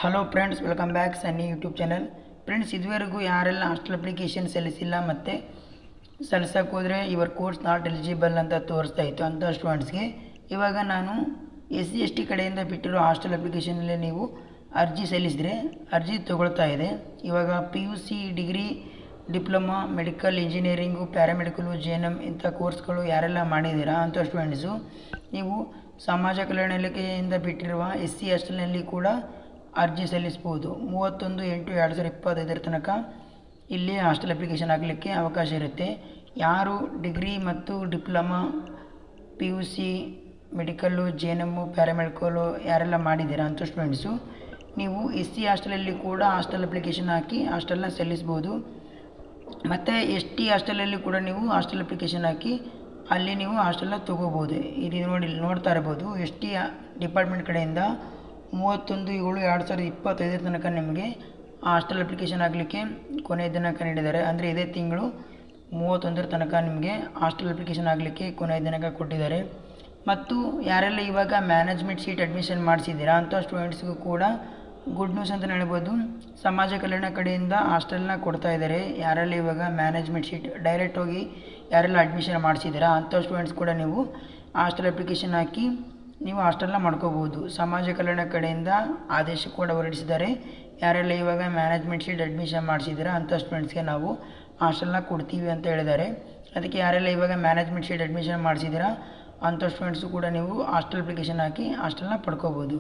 Hello friends, welcome back ಸನ್ನಿ YouTube channel. Friends, ಇದುವರೆಗೂ ಯಾರೆಲ್ಲ hostel application ಸಲ್ಲಿಸಿಲ್ಲ ಮತ್ತು ಸಲ್ಲಿಸೋಕೆ ಹೋದರೆ ಯುವರ್ ಕೋರ್ಸ್ ನಾಟ್ ಎಲಿಜಿಬಲ್ ಅಂತ ತೋರಿಸ್ತಾ ಇತ್ತು ಅಂಥ ಸ್ಟೂಡೆಂಟ್ಸ್ಗೆ ಇವಾಗ ನಾನು SC/ST ಕಡೆಯಿಂದ ಬಿಟ್ಟಿರೋ ಹಾಸ್ಟೆಲ್ ಅಪ್ಲಿಕೇಶನಲ್ಲಿ ನೀವು ಅರ್ಜಿ ಸಲ್ಲಿಸಿದರೆ ಅರ್ಜಿ ತಗೊಳ್ತಾ ಇದೆ. ಇವಾಗ PUC degree, diploma, medical, engineering, paramedical, JNM ಇಂಥ ಕೋರ್ಸ್ಗಳು ಯಾರೆಲ್ಲ ಮಾಡಿದ್ದೀರಾ ಅಂಥ ಸ್ಟೂಡೆಂಟ್ಸು ನೀವು ಸಮಾಜ ಕಲ್ಯಾಣ ಇಲಾಖೆಯಿಂದ ಬಿಟ್ಟಿರುವ SC ಹಾಸ್ಟೆಲ್ನಲ್ಲಿ ಕೂಡ ಅರ್ಜಿ ಸಲ್ಲಿಸ್ಬೋದು. 31/8/2025 ತನಕ ಇಲ್ಲಿ ಹಾಸ್ಟೆಲ್ ಅಪ್ಲಿಕೇಶನ್ ಹಾಕಲಿಕ್ಕೆ ಅವಕಾಶ ಇರುತ್ತೆ. ಯಾರು ಡಿಗ್ರಿ ಮತ್ತು ಡಿಪ್ಲೊಮಾ, PUC, ಮೆಡಿಕಲ್ಲು, JNM, ಪ್ಯಾರಾಮೆಡಿಕಲು ಯಾರೆಲ್ಲ ಮಾಡಿದ್ದೀರಾ ಅಂಥ ಸ್ಟೂಡೆಂಟ್ಸು ನೀವು SC ಹಾಸ್ಟೆಲಲ್ಲಿ ಕೂಡ ಹಾಸ್ಟೆಲ್ ಅಪ್ಲಿಕೇಶನ್ ಹಾಕಿ ಹಾಸ್ಟೆಲ್ನ ಸಲ್ಲಿಸ್ಬೋದು. ಮತ್ತು ST ಹಾಸ್ಟೆಲಲ್ಲಿ ಕೂಡ ನೀವು ಹಾಸ್ಟೆಲ್ ಅಪ್ಲಿಕೇಶನ್ ಹಾಕಿ ಅಲ್ಲಿ ನೀವು ಹಾಸ್ಟೆಲ್ನ ತೊಗೋಬೋದು. ಇದು ನೋಡ್ತಾ ಇರ್ಬೋದು, ST ಡಿಪಾರ್ಟ್ಮೆಂಟ್ ಕಡೆಯಿಂದ 31/7/2025 ತನಕ ನಿಮಗೆ ಹಾಸ್ಟೆಲ್ ಅಪ್ಲಿಕೇಶನ್ ಹಾಕಲಿಕ್ಕೆ ಕೊನೆಯ ದಿನಾಂಕ ನೀಡಿದ್ದಾರೆ. ಅಂದರೆ ಇದೇ ತಿಂಗಳು 31 ತನಕ ನಿಮಗೆ ಹಾಸ್ಟೆಲ್ ಅಪ್ಲಿಕೇಶನ್ ಆಗಲಿಕ್ಕೆ ಕೊನೆಯ ದಿನಾಂಕ ಕೊಟ್ಟಿದ್ದಾರೆ. ಮತ್ತು ಯಾರೆಲ್ಲ ಇವಾಗ ಮ್ಯಾನೇಜ್ಮೆಂಟ್ ಸೀಟ್ ಅಡ್ಮಿಷನ್ ಮಾಡಿಸಿದ್ದೀರಾ ಅಂಥ ಸ್ಟೂಡೆಂಟ್ಸ್ಗೂ ಕೂಡ ಗುಡ್ ನ್ಯೂಸ್ ಅಂತಲೇ ಹೇಳ್ಬೋದು. ಸಮಾಜ ಕಲ್ಯಾಣ ಕಡೆಯಿಂದ ಹಾಸ್ಟೆಲ್ನ ಕೊಡ್ತಾ ಇದ್ದಾರೆ. ಯಾರೆಲ್ಲ ಇವಾಗ ಮ್ಯಾನೇಜ್ಮೆಂಟ್ ಸೀಟ್ ಡೈರೆಕ್ಟ್ ಹೋಗಿ ಯಾರೆಲ್ಲ ಅಡ್ಮಿಷನ್ ಮಾಡಿಸಿದ್ದೀರಾ ಅಂಥ ಸ್ಟೂಡೆಂಟ್ಸ್ ಕೂಡ ನೀವು ಹಾಸ್ಟೆಲ್ ಅಪ್ಲಿಕೇಶನ್ ಹಾಕಿ ನೀವು ಹಾಸ್ಟೆಲ್ನ ಮಾಡ್ಕೋಬೋದು. ಸಮಾಜ ಕಲ್ಯಾಣ ಕಡೆಯಿಂದ ಆದೇಶ ಕೂಡ ಹೊರಡಿಸಿದ್ದಾರೆ. ಯಾರೆಲ್ಲ ಇವಾಗ ಮ್ಯಾನೇಜ್ಮೆಂಟ್ ಸೀಟ್ ಅಡ್ಮಿಷನ್ ಮಾಡಿಸಿದ್ದೀರಾ ಅಂಥ ಸ್ಟೂಡೆಂಟ್ಸ್ಗೆ ನಾವು ಹಾಸ್ಟೆಲ್ನ ಕೊಡ್ತೀವಿ ಅಂತ ಹೇಳಿದ್ದಾರೆ. ಅದಕ್ಕೆ ಯಾರೆಲ್ಲ ಇವಾಗ ಮ್ಯಾನೇಜ್ಮೆಂಟ್ ಸೀಟ್ ಅಡ್ಮಿಷನ್ ಮಾಡಿಸಿದ್ದೀರಾ ಅಂಥ ಸ್ಟೂಡೆಂಟ್ಸು ಕೂಡ ನೀವು ಹಾಸ್ಟೆಲ್ ಅಪ್ಲಿಕೇಶನ್ ಹಾಕಿ ಹಾಸ್ಟೆಲ್ನ ಪಡ್ಕೋಬೋದು.